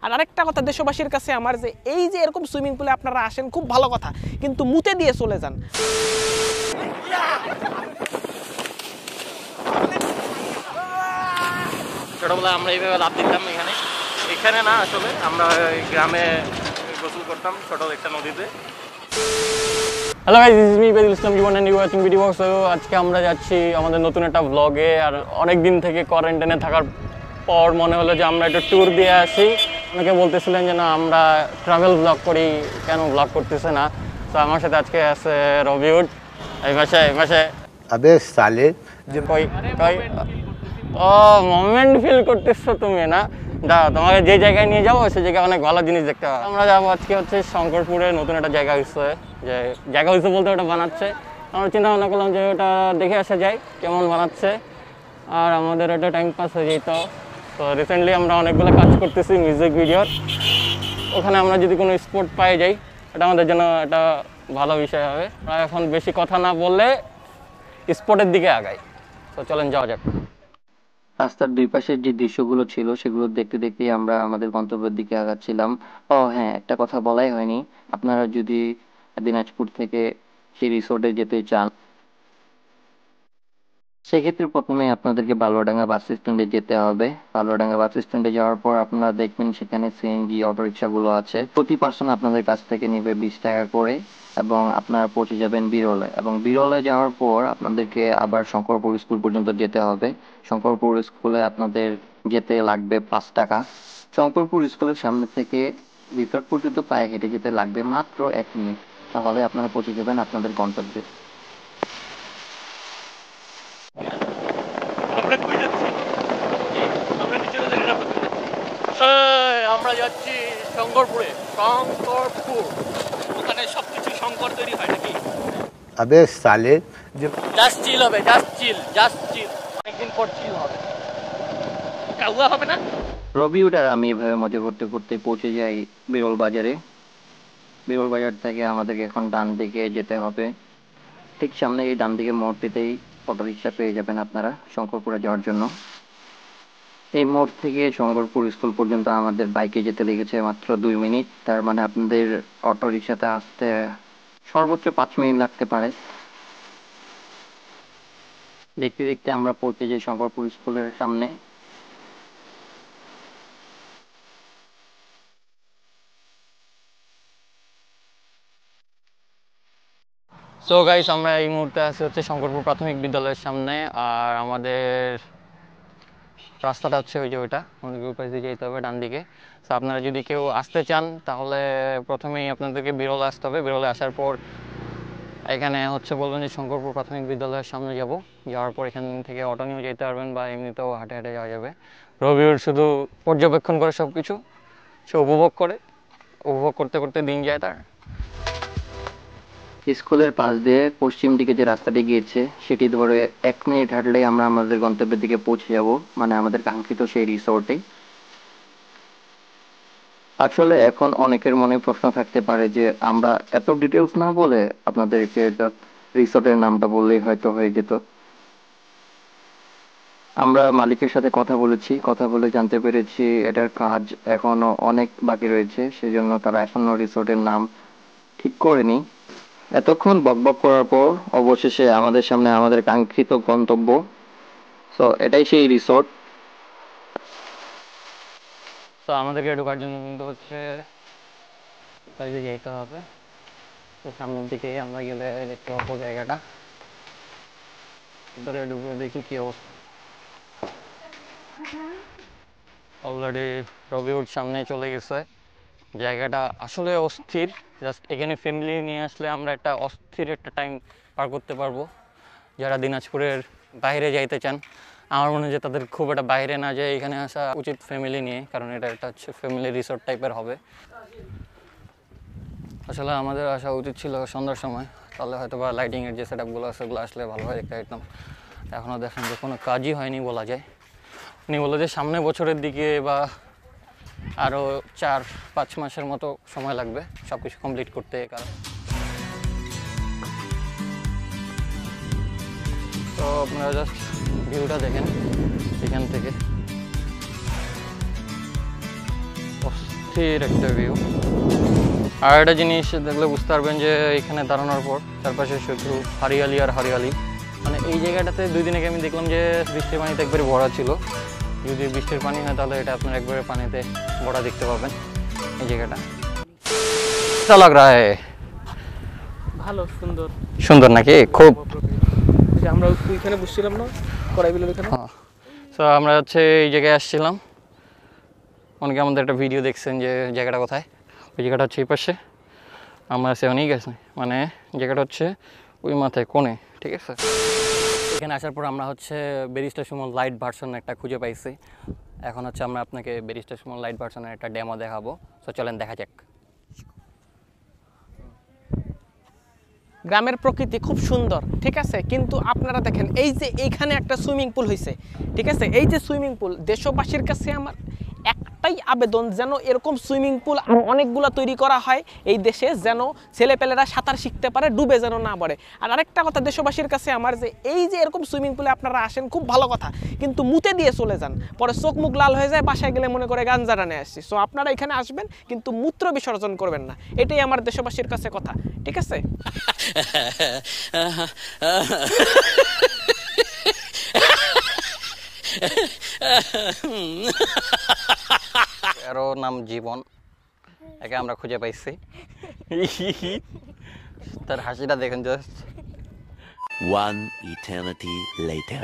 আর আরেকটা কথা দেশবাসীর কাছে আমার, যে এই যে এরকম সুইমিং পুলে আপনারা আসেন খুব ভালো কথা, কিন্তু মুতে দিয়ে চলে যান। ছোটবেলায় আমরা এইভাবে লাভ দিতাম এখানে না, আসলে আমরা গ্রামে গোসল করতাম ছোট একটা নদীতে। Hello guys, this is me Bedil Islam Jibon and you watching Video Box. আজকে আমরা যাচ্ছি আমাদের নতুন একটা ব্লগে। আর অনেক দিন থেকে কোয়ারেন্টাইনে থাকার পর মনে হলো যে আমরা একটু ট্যুর দিয়ে আসি। অনেকে বলতেছিলেন যে না আমরা ট্রাভেল ব্লগ করি, কেন ব্লগ করতেছে না। তো আমার সাথে আজকে আছে রবিউড। এই মাসে আবে সালে যে কই ও মোমেন্ট ফিল করতেছো তুমি না? দাও তোমাকে যে জায়গায় নিয়ে যাবো সেই জায়গায় অনেক ভালো জিনিস দেখতে পাবো। আমরা যাবো আজকে হচ্ছে শঙ্করপুরে, নতুন একটা জায়গা হয়েছে, যে জায়গা হয়েছে বলতে ওটা বানাচ্ছে। আমরা চিন্তা ভাবনা করলাম যে ওটা দেখে আসা যায় কেমন বানাচ্ছে, আর আমাদের একটা টাইম পাস হয়ে যেত। তো রিসেন্টলি আমরা অনেকগুলো কাজ করতেছি মিউজিক ভিডিওর, ওখানে আমরা যদি কোনো স্পট পাই যাই এটা আমাদের জন্য একটা ভালো বিষয় হবে। আমরা এখন বেশি কথা না বললে স্পটের দিকে আগাই। তো চলেন যাওয়া যাক। রাস্তার দুই পাশের যে দৃশ্যগুলো ছিল সেগুলো দেখতে দেখতেই আমরা আমাদের গন্তব্যের দিকে আগাচ্ছিলাম। ও হ্যাঁ, একটা কথা বলাই হয়নি, আপনারা যদি দিনাজপুর থেকে সেই রিসোর্টে যেতে চান সেক্ষেত্রে প্রথমে আপনাদেরকে বালুয়াডাঙ্গা বাস স্ট্যান্ডে যেতে হবে। বালুয়াডাঙ্গা বাস স্ট্যান্ডে যাওয়ার পর আপনারা দেখবেন সেখানে সিএনজি অটোরিকশাগুলো আছে। প্রতি পার্সন আপনাদের কাছ থেকে নেবে 20 টাকা করে, এবং আপনারা পৌঁছে যাবেন বিরলে। এবং বিরলে যাওয়ার পর আপনাদেরকে আবার শঙ্করপুর স্কুল পর্যন্ত যেতে হবে। শঙ্করপুর স্কুলে আপনাদের যেতে লাগবে 5 টাকা। শঙ্করপুর স্কুলের সামনে থেকে রিসোর্ট পর্যন্ত পায়ে হেঁটে যেতে লাগবে মাত্র 1 মিনিট। তাহলে আপনারা পৌঁছে যাবেন আপনাদের গন্তব্যে। আমরা যাচ্ছি শঙ্করপুরে। শঙ্করপুর, ওখানে সবকিছু শঙ্কর তৈরি হয় নাকি? আবে সালে জাস্ট চিল হবে, জাস্ট চিল। অনেকদিন পর চিল হবে, কাউয়া হবে না। রবিউড আর আমি এভাবে মজা করতে করতে পৌঁছে যাই বিরল বাজারে। বিরল বাজার থেকে আমাদেরকে এখন ডান দিকে যেতে হবে। ঠিক সামনে এই ডান দিকে মোড়টিতেই অটো রিক্সা পেয়ে যাবেন আপনারা শঙ্করপুরে যাওয়ার জন্য। এই মোড় থেকে শঙ্করপুর স্কুল পর্যন্ত আমাদের বাইকে যেতে লেগেছে মাত্র 2 মিনিট। তার মানে আপনাদের অটো রিক্সাতে আসতে সর্বোচ্চ 5 মিনিট লাগতে পারে। দেখতে দেখতে আমরা পৌঁছে যাই শঙ্করপুর স্কুলের সামনে। সো গাইস, আমরা এই মুহূর্তে আছি হচ্ছে শঙ্করপুর প্রাথমিক বিদ্যালয়ের সামনে। আর আমাদের রাস্তাটা হচ্ছে ওই যে ওইটা, আমাদের গ্রুপ পাশে যেতে হবে ডান দিকে। সো আপনারা যদি কেউ আসতে চান তাহলে প্রথমেই আপনাদেরকে বিরলে আসতে হবে। বিরলে আসার পর এখানে হচ্ছে বলবেন যে শঙ্করপুর প্রাথমিক বিদ্যালয়ের সামনে যাব। যাওয়ার পর এখান থেকে অটো নিয়ে যেতে পারবেন বা এমনিতেও হাঁটে হাঁটে যাওয়া যাবে। রবিউর শুধু পর্যবেক্ষণ করে সব কিছু, সে উপভোগ করতে করতে দিন যায় তার। স্কুলের পাশ দিয়ে পশ্চিম দিকে যে রাস্তাটি গিয়েছে সেটি ধরে 1 মিনিট হাঁটলেই আমরা আমাদের গন্তব্যের দিকে পৌঁছে যাব, মানে আমাদের কাঙ্ক্ষিত সেই রিসোর্টে। আসলে এখন অনেকের মনে প্রশ্ন থাকতে পারে যে আমরা এত ডিটেলস না বলে আপনাদেরকে রিসোর্টের নামটা বললেই হয়তো হয়ে যেত। আমরা মালিকের সাথে কথা বলেছি, কথা বলে জানতে পেরেছি এটার কাজ এখনো অনেক বাকি রয়েছে, সেজন্য তারা এখনো রিসোর্টের নাম ঠিক করেনি। এতক্ষণ বকবক করার পর অবশেষে আমাদের সামনে আমাদের কাঙ্ক্ষিত গন্তব্য। সো এটাই সেই রিসোর্ট। তো আমাদেরকে ঢোকার জন্য কিন্তু হচ্ছে যেতে হবে। তো সামনের দিকে আমরা গেলে দেখতে পাবো জায়গাটা। ভিতরে ঢুকে দেখি কি অবস্থা। অলরেডি রবিউড সামনে চলে গেছে। জায়গাটা আসলে অস্থির। জাস্ট এখানে ফ্যামিলি নিয়ে আসলে আমরা একটা অস্থির একটা টাইম পার করতে পারবো। যারা দিনাজপুরের বাইরে যাইতে চান, আমার মনে হয় যে তাদের খুব একটা বাইরে না যায় এখানে আসা উচিত ফ্যামিলি নিয়ে, কারণ এটা একটা হচ্ছে ফ্যামিলি রিসোর্ট টাইপের হবে। আসলে আমাদের আসা উচিত ছিল সন্ধ্যার সময়, তাহলে হয়তো বা লাইটিংয়ের যে সেট আপগুলো আছে সেগুলো আসলে ভালো হয় দেখতে একদম। এখনও দেখেন যে কোনো কাজই হয়নি বলা যায়। উনি বলে যে সামনে বছরের দিকে বা আরও 4-5 মাসের মতো সময় লাগবে সব কিছু কমপ্লিট করতে। কারণ তো আপনারা জাস্ট ভিউটা দেখেন এখান থেকে। অস্থির একটা ভিউ। আর একটা জিনিস দেখলে বুঝতে পারবেন যে এখানে দাঁড়ানোর পর চারপাশে শুধু হারিয়ালি আর হারিয়ালি। মানে এই জায়গাটাতে 2 দিন আগে আমি দেখলাম যে বৃষ্টির পানিতে একবারে ভরা ছিল। যদি বৃষ্টির পানি হয় তাহলে এটা আপনার একবারে পানিতে ভরা দেখতে পাবেন এই জায়গাটা। আচ্ছা লাগ রা হ্যায়, ভালো সুন্দর সুন্দর নাকি? খুব। যে আমরা ওইখানে বসছিলাম না কড়াইবিলের ওখানে। তো আমরা হচ্ছে এই জায়গায় আসছিলাম। অনেকে আমাদের একটা ভিডিও দেখছেন যে জায়গাটা কোথায়। ওই জায়গাটা হচ্ছে এই পাশে, আমরা আছি অনেক গেছে, মানে জায়গাটা হচ্ছে ওই মাথায় কোণে, ঠিক আছে। এখানে আসার পর আমরা হচ্ছে ব্যারিস্টার সুমন লাইট ভার্সন একটা খুঁজে পাইছি। এখন হচ্ছে আমরা আপনাকে ব্যারিস্টার সুমন লাইট ভার্সনের একটা ডেমো দেখাবো। তো চলেন দেখা যাক। গ্রামের প্রকৃতি খুব সুন্দর, ঠিক আছে, কিন্তু আপনারা দেখেন এই যে এইখানে একটা সুইমিং পুল হয়েছে, ঠিক আছে। এই যে সুইমিং পুল, দেশবাসীর কাছে আমার একটাই আবেদন যেন এরকম সুইমিং পুল আর অনেকগুলো তৈরি করা হয় এই দেশে, যেন ছেলেপেলেরা সাঁতার শিখতে পারে, ডুবে যেন না পড়ে। আর আরেকটা কথা দেশবাসীর কাছে আমার, যে এই যে এরকম সুইমিং পুলে আপনারা আসেন খুব ভালো কথা, কিন্তু মুতে দিয়ে চলে যান, পরে চোখ মুখ লাল হয়ে যায়, বাসায় গেলে মনে করে গাঞ্জা টানে আসছি। সো আপনারা এখানে আসবেন কিন্তু মূত্র বিসর্জন করবেন না, এটাই আমার দেশবাসীর কাছে কথা, ঠিক আছে। এরও নাম জীবন, একে আমরা খুঁজে পাইছি। তার হাসিটা দেখেন জাস্ট। One eternity later.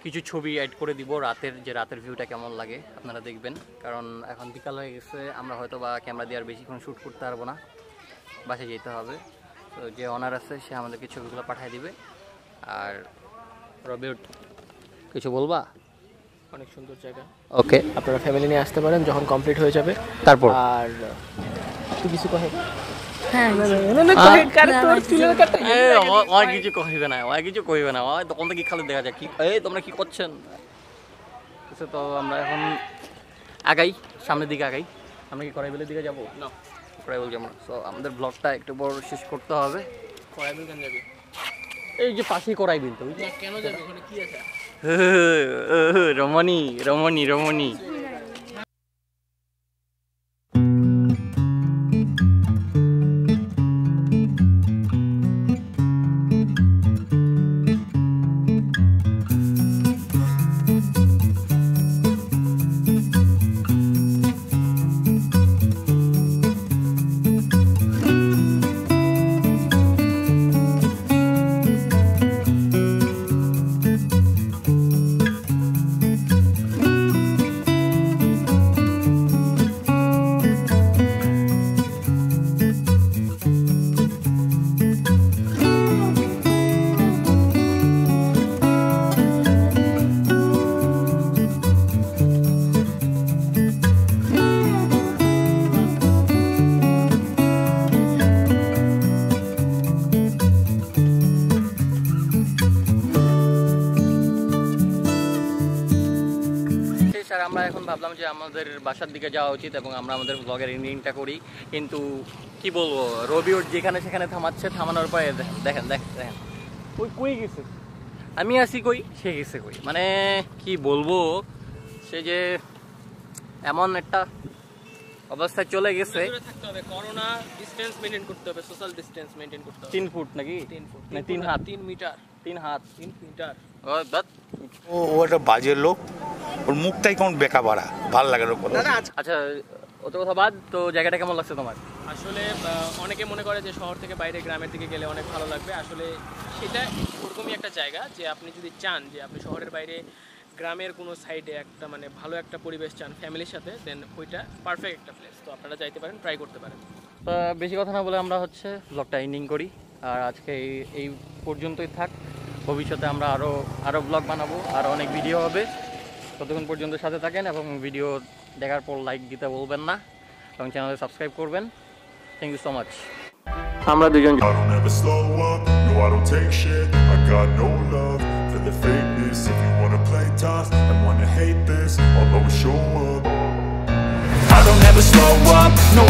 কিছু ছবি অ্যাড করে দিব রাতের, যে রাতের ভিউটা কেমন লাগে আপনারা দেখবেন। কারণ এখন বিকাল হয়ে গেছে, আমরা হয়তো বা ক্যামেরা দিয়ে আর বেশিক্ষণ শ্যুট করতে পারবো না, বাসায় যেতে হবে। তো যে অনার আছে সে আমাদেরকে ছবিগুলো পাঠিয়ে দিবে। আর রবিউট কিছু বলবা? অনেক সুন্দর জায়গা, ওকে, আপনারা ফ্যামিলি নিয়ে আসতে পারেন যখন কমপ্লিট হয়ে যাবে। তারপর আর তুই কিছু কহে? কিছু কহিবে না, কিছু কহিবে না, তখন থেকে খালি দেখা যায় কি তোমরা কি করছেন। তো আমরা এখন আগাই, সামনের দিকে আগাই। আমরা কি কড়াইবিলের দিকে যাবো? না, কড়াইবিল যাবো না। তো আমাদের ব্লগটা একটু বড় শেষ করতে হবে। কড়াইবিল কেন যাবি? এই যে পাশেই কড়াইবিল, তো কেন যাবি? ওখানে কি আছে? রমণী রমণী রমণী। এখন ভাবলাম যে আমাদের বাসার দিকে যাওয়া উচিত এবং আমরা আমাদের ব্লগের এন্ডিংটা করি, কিন্তু কি বলবো, রবিউর যেখানে সেখানে থামাচ্ছে, থামানোর পরে দেখেন দেখেন দেখেন ওই কই গেছে? আমি আসি কই, সে গেছে কই, মানে কি বলবো, সে যে এমন একটা অবস্থায় চলে গেছে। থাকতে হবে, করোনা ডিসটেন্স মেইনটেইন করতে হবে, সোশ্যাল ডিসটেন্স মেইনটেইন করতে হবে। 3 ফুট নাকি 3 ফুট না 3 হাত, 3 মিটার, 3 হাত 3 মিটার। ও বাত। ও একটা বাজে লোক, ওর মুখটাই কেমন বেকা বাড়া, ভাল লাগে না কথা। আচ্ছা অত কথা বাদ, তো জায়গাটা কেমন লাগছে তোমার? আসলে অনেকে মনে করে যে শহর থেকে বাইরে গ্রামের দিকে গেলে অনেক ভালো লাগবে, আসলে সেটা ওরকমই একটা জায়গা যে আপনি যদি চান যে আপনি শহরের বাইরে গ্রামের কোনো সাইডে একটা মানে ভালো একটা পরিবেশ চান ফ্যামিলির সাথে, দেন ওইটা পারফেক্ট একটা প্লেস। তো আপনারা যাইতে পারেন, ট্রাই করতে পারেন। বেশি কথা না বলে আমরা হচ্ছে ব্লগটা এন্ডিং করি, আর আজকে এই পর্যন্তই থাক। ভবিষ্যতে আমরা আরও ব্লগ বানাবো, আরও অনেক ভিডিও হবে। ততক্ষণ পর্যন্ত সাথে থাকেন এবং ভিডিও দেখার পর লাইক দিতে বলবেন না এবং চ্যানেলে সাবস্ক্রাইব করবেন। Thank you so much. আমরা দুজন I don't ever slow up, no I don't take shit. I got no love for the fakeness. If you wanna play tough and wanna hate this, I'll always show up. I don't ever slow up, no